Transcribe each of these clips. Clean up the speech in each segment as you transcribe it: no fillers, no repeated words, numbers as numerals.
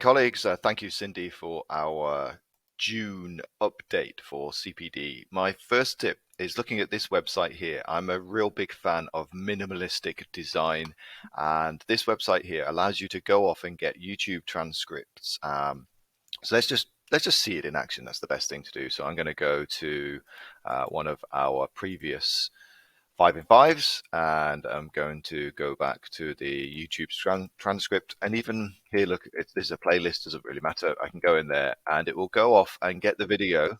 colleagues. Thank you, Cindy, for our June update for CPD. My first tip is looking at this website here. I'm a real big fan of minimalistic design, and this website here allows you to go off and get YouTube transcripts. So let's just see it in action. That's the best thing to do. So I'm going to go to one of our previous 5 in 5s, and I'm going to go back to the YouTube transcript, and even here, look, this is a playlist, doesn't really matter. I can go in there and it will go off and get the video.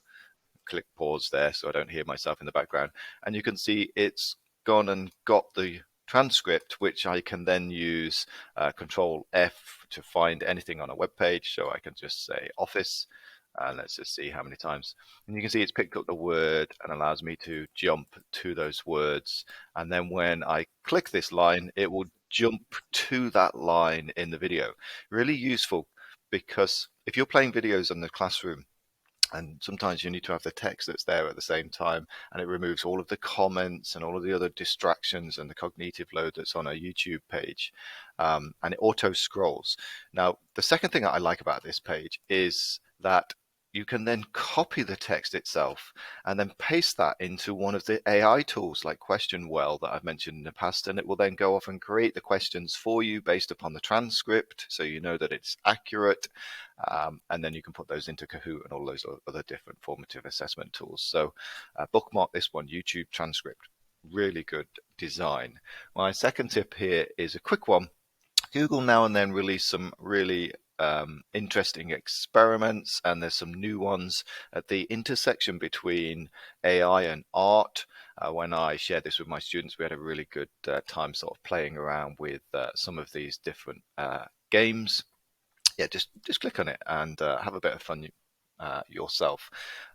Click pause there so I don't hear myself in the background, and you can see it's gone and got the transcript, which I can then use Control F to find anything on a web page. So I can just say office, and let's just see how many times. And you can see it's picked up the word and allows me to jump to those words. And then when I click this line, it will jump to that line in the video. Really useful, because if you're playing videos in the classroom, and sometimes you need to have the text that's there at the same time, and it removes all of the comments and all of the other distractions and the cognitive load that's on a YouTube page, and it auto scrolls. Now, the second thing that I like about this page is that you can then copy the text itself and then paste that into one of the AI tools like QuestionWell that I've mentioned in the past, and it will then go off and create the questions for you based upon the transcript, so you know that it's accurate, and then you can put those into Kahoot and all those other different formative assessment tools. So bookmark this one, YouTube transcript. Really good design. My second tip here is a quick one. Google now and then release some really interesting experiments, and there's some new ones at the intersection between AI and art. When I shared this with my students, we had a really good time sort of playing around with some of these different games. Yeah, just click on it and have a bit of fun yourself.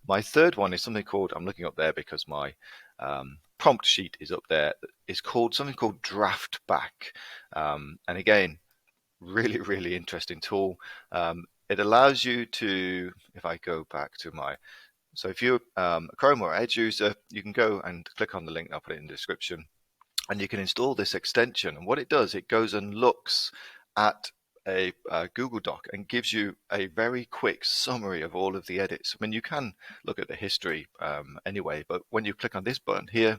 My third one is something called, I'm looking up there because my prompt sheet is up there, is called something called Draftback, and again, really interesting tool. It allows you to, if I go back to my, so if you're a Chrome or Edge user, you can go and click on the link, I'll put it in the description, and you can install this extension. And what it does, it goes and looks at a Google Doc and gives you a very quick summary of all of the edits. I mean, you can look at the history anyway, but when you click on this button here,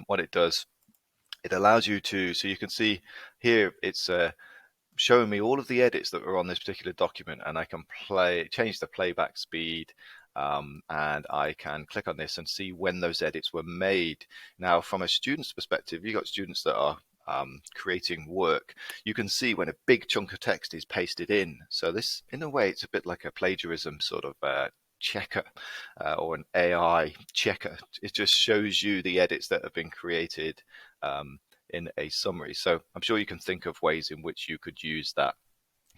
what it does, it allows you to, so you can see here, it's showing me all of the edits that were on this particular document, and I can change the playback speed, and I can click on this and see when those edits were made. Now, from a student's perspective, you've got students that are creating work, you can see when a big chunk of text is pasted in. So this, in a way, it's a bit like a plagiarism sort of checker, or an AI checker. It just shows you the edits that have been created in a summary. So I'm sure you can think of ways in which you could use that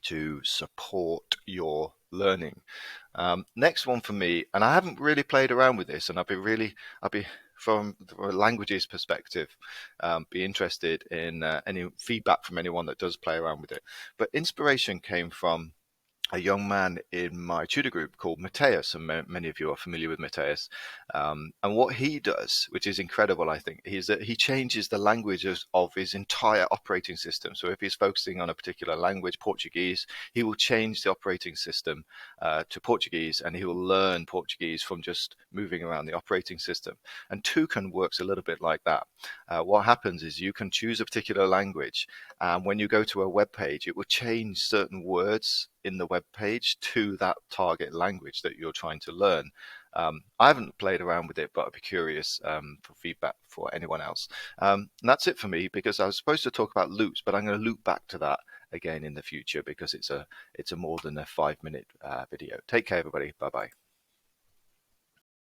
to support your learning. Next one for me, and I haven't really played around with this, and I'll be from a languages perspective, be interested in any feedback from anyone that does play around with it. But inspiration came from a young man in my tutor group called Mateus, and many of you are familiar with Mateus. And what he does, which is incredible, I think, is that he changes the language of his entire operating system. So if he's focusing on a particular language, Portuguese, he will change the operating system to Portuguese, and he will learn Portuguese from just moving around the operating system. And Toucan works a little bit like that. What happens is you can choose a particular language, and when you go to a web page, it will change certain words in the web page to that target language that you're trying to learn. I haven't played around with it, but I'd be curious for feedback for anyone else. And that's it for me, because I was supposed to talk about loops, but I'm going to loop back to that again in the future, because it's a more than a 5-minute video. Take care, everybody. Bye bye.